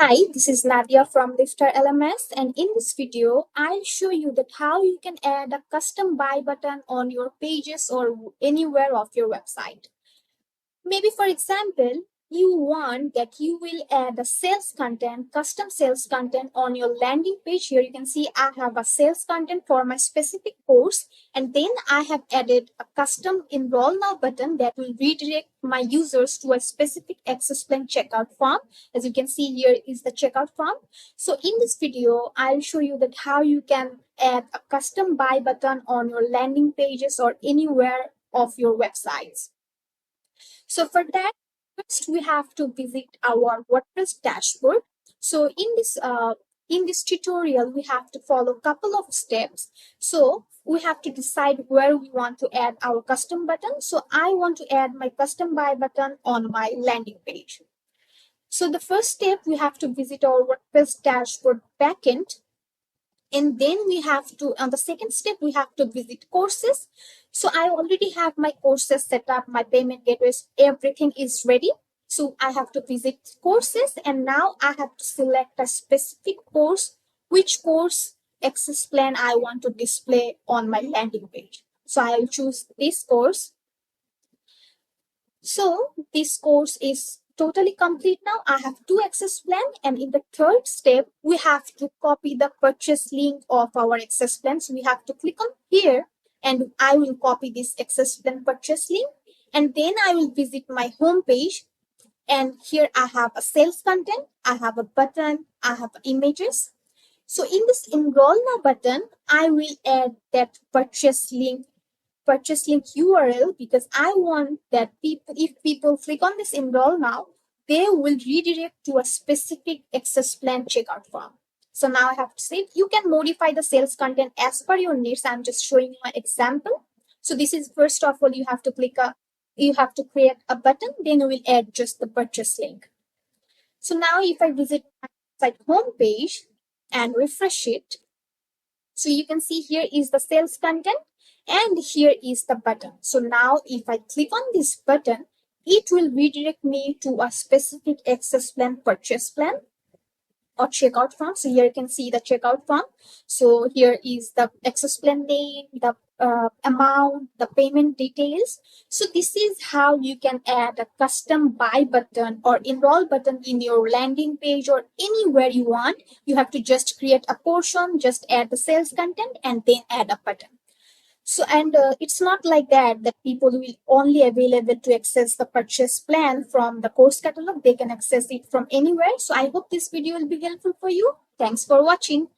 Hi, this is Nadia from LifterLMS, and in this video, I'll show you that how you can add a custom buy button on your pages or anywhere of your website. Maybe, for example, you want that you will add a sales content, custom sales content on your landing page. Here you can see I have a sales content for my specific course, and then I have added a custom enroll now button that will redirect my users to a specific access plan checkout form. As you can see, here is the checkout form. So in this video, I'll show you that how you can add a custom buy button on your landing pages or anywhere of your websites. So for that, first we have to visit our WordPress dashboard. So in this tutorial, we have to follow a couple of steps. So we have to decide where we want to add our custom button. So I want to add my custom buy button on my landing page. So the first step, we have to visit our WordPress dashboard backend. And then we have to, on the second step, we have to visit courses. So I already have my courses set up, my payment gateways, everything is ready. So I have to visit courses, and now I have to select a specific course, which course access plan I want to display on my landing page. So I'll choose this course. So this course is totally complete now. I have two access plan, and in the third step, we have to copy the purchase link of our access plan. So we have to click on here, and I will copy this access plan purchase link, and then I will visit my home page. And here I have a sales content, I have a button, I have images. So in this enroll now button, I will add that purchase link URL, because I want that if people click on this enroll now, they will redirect to a specific access plan checkout form. So now I have to say, you can modify the sales content as per your needs. I'm just showing you an example. So this is, first of all, you have to create a button, then you will add just the purchase link. So now if I visit my site home page and refresh it, so you can see here is the sales content, and here is the button. So now if I click on this button, it will redirect me to a specific access plan, purchase plan, or checkout form. So here you can see the checkout form. So here is the access plan name, the amount, the payment details. So this is how you can add a custom buy button or enroll button in your landing page or anywhere you want. You have to just create a portion, just add the sales content, and then add a button. So, and it's not like that people will only available to access the purchase plan from the course catalog. They can access it from anywhere. So I hope this video will be helpful for you. Thanks for watching.